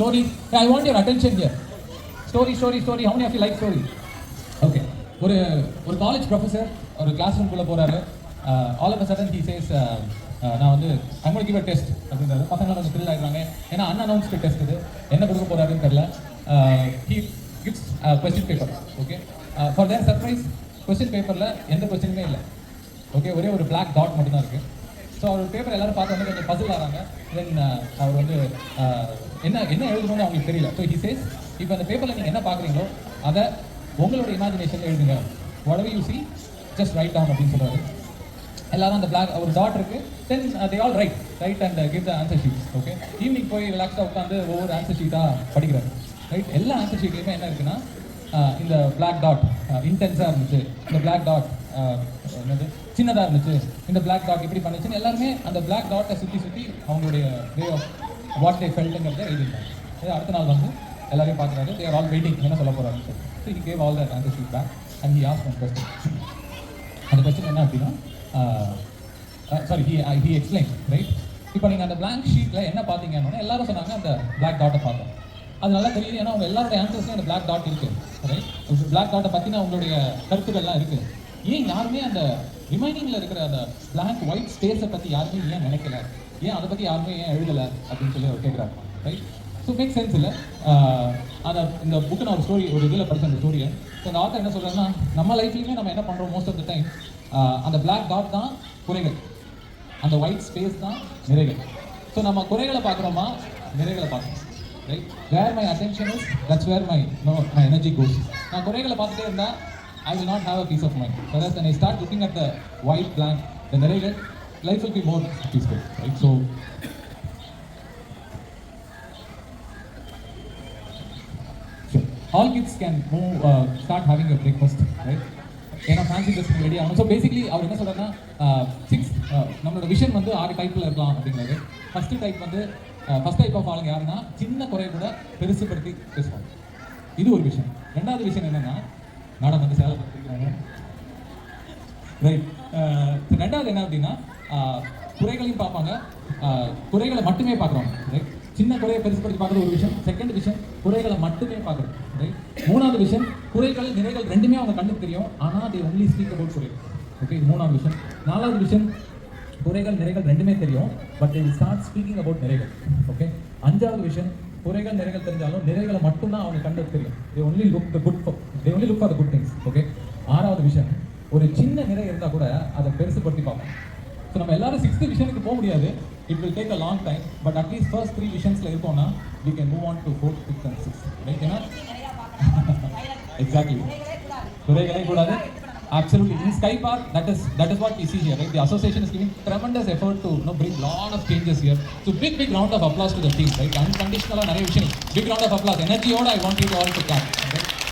stories. Hey, I want your attention here. Story. How many of you like stories? Okay. ஒரு college professor ஒரு class ரூம்குள்ளே போகிறாரு. All of a sudden he says நான் வந்து I'm going to give a test அப்படின்றாரு. பசங்க கொஞ்சம் thrill ஆகிடுறாங்க. ஏன்னா அன்அனௌன்ஸ்டு டெஸ்ட் இது, என்ன கொடுக்க போகிறாருன்னு தெரியல. He gives question paper. Okay, for their surprise question பேப்பரில் எந்த கொஸ்டினுமே இல்லை. ஓகே, ஒரே ஒரு பிளாக் டாட் மட்டும்தான் இருக்குது. ஸோ அவர் பேப்பர் எல்லாரும் பார்த்து வந்து கொஞ்சம் பசில் ஆகிறாங்க. தென் அவர் வந்து என்ன எழுதணும்னு அவங்களுக்கு தெரியல. ஸோ ஹி சேஸ், இப்போ அந்த பேப்பரில் நீங்கள் என்ன பார்க்குறீங்களோ அதை உங்களோட இமேஜினேஷன் எழுதுங்க. whatever you see just write down அப்படின்னு சொல்றாரு. எல்லாரும் அந்த பிளாக் ஒரு டாட் இருக்கு. தென் they all write and give the answer sheets. Okay, evening போய் ரிலாக்ஸாக உட்காந்து ஒவ்வொரு ஆன்சர் ஷீட்டாக படிக்கிறாரு. ரைட், எல்லா ஆன்சர் ஷீட்லையுமே என்ன இருக்குன்னா இந்த பிளாக் டாட் இன்டென்ஸாக இருந்துச்சு, இந்த பிளாக் டாட் என்னது சின்னதாக இருந்துச்சு, இந்த பிளாக் டாட் இப்படி பண்ணிச்சுன்னு எல்லாருமே அந்த பிளாக் டாட்டை சுற்றி அவங்களுடைய வே ஆஃப் வாட் தே ஃபெல்ட்டுங்கிறத எழுதிட்டாங்க. அடுத்த நாள் வந்து எல்லாரையும் பார்க்குறாரு. they are all waiting என்ன சொல்ல போகிறாருன்னு சொல்லி. So he gave all that answer sheet back and he asked one question. அந்த கொஸ்டின் என்ன அப்படின்னா he explained, right? இப்போ நீங்கள் அந்த blank ஷீட்டில் என்ன பார்த்தீங்கன்னா எல்லாரும் சொன்னாங்க அந்த பிளாக் டாட்டை பார்த்தோம். அது நல்லா தெரியுது, ஏன்னா அவங்க எல்லாருடைய ஆன்சர்ஸ்லையும் அந்த பிளாக் டாட் இருக்குது. ரைட், பிளாக் டாட்டை பற்றின அவங்களுடைய கருத்துக்கள்லாம் இருக்குது. ஏன் யாருமே அந்த ரிமைனிங்கில் இருக்கிற அந்த பிளாங்க் ஒயிட் ஸ்பேஸை பற்றி யாருமே ஏன் நினைக்கல, ஏன் அதை பற்றி யாருமே ஏன் எழுதலை அப்படின்னு சொல்லி அவர் கேட்குறாரு. ரைட், ஸோ மேக் சென்ஸ் இல்லை. இந்த புக்கு நான் ஒரு இதில் படித்தேன் அந்த ஸ்டோரியை. ஸோ அந்த ஆத்தர் என்ன சொல்கிறாருன்னா, நம்ம லைஃப்லையுமே நம்ம என்ன பண்ணுறோம் மோஸ்ட் ஆஃப் த டைம் அந்த பிளாக் டாட் தான் குறைகள், அந்த ஒயிட் ஸ்பேஸ் தான் நிறைகள். ஸோ நம்ம குறைகளை பார்க்குறோமா நிறைகளை பார்க்குறோம். Right, where my attention is that's where my energy goes. நான் குறைகளை பார்த்துட்டே இருந்தால் I will not have a peace of mind. Whereas when I start looking at the white blank, the நிறைகள், life will be more peaceful. Right, so all kids can start having a breakfast, right? ஏன்னா fancy dress ready ஆகணும். So basically அவர் என்ன சொல்கிறாருன்னா நம்மளோட vision வந்து 6 டைப்பில் இருக்கலாம் அப்படிங்கிறது. ஃபஸ்ட் டைப் ஆஃப் ஆளுங்க யாருன்னா சின்ன குறைய கூட பெருசுப்படுத்தி பேசுவாங்க. இது ஒரு விஷயம். ரெண்டாவது விஷயம் என்னென்னா மேடம் வந்து சேலை படுத்திருக்கிறாங்க. ரைட், ரெண்டாவது என்ன அப்படின்னா குறைகளையும் பார்ப்பாங்க, குறைகளை மட்டுமே பார்க்குறோம். ரைட், சின்ன குறையை பெருசுப்படுத்தி பார்க்குற ஒரு விஷயம். செகண்ட் விஷயம் குறைகளை மட்டுமே பார்க்குறது. ரைட், மூணாவது விஷயம் குறைகள் நிறைகள் ரெண்டுமே அவங்க கண்ணுக்கு தெரியும், ஆனால் they only speak about குறைகள். ஓகே, இது மூணாவது விஷயம். நாலாவது விஷயம் குறைகள் நிறைகள் ரெண்டுமே தெரியும், but they will start speaking about நிறைகள். ஓகே, அஞ்சாவது விஷயம் குறைகள் நிறைகள் தெரிஞ்சாலும் நிறைகளை மட்டும்தான் அவங்க கண்ணுக்கு தெரியும். they only look for the good things. Okay, ஆறாவது விஷயம் ஒரு சின்ன நிறை இருந்தால் கூட அதை பெருசுப்படுத்தி பார்ப்போம். ஸோ நம்ம எல்லாரும் 6th விஷனுக்கு போக முடியாது. It will take a long time, but at least first 3 விஷன்ஸ்ல இருக்கோம்னா we can move on to 4th, 5th and 6th. Right, ஏன்னா exactly குறைகளே கூடாது. Absolutely, in Sky Park, that is what we see here, right? The association is giving tremendous effort to bring lot of changes here. So big round of applause to the team, right? Unconditional நிறைய விஷயம். Big round of applause. Energy oda I want you to all to clap. Right?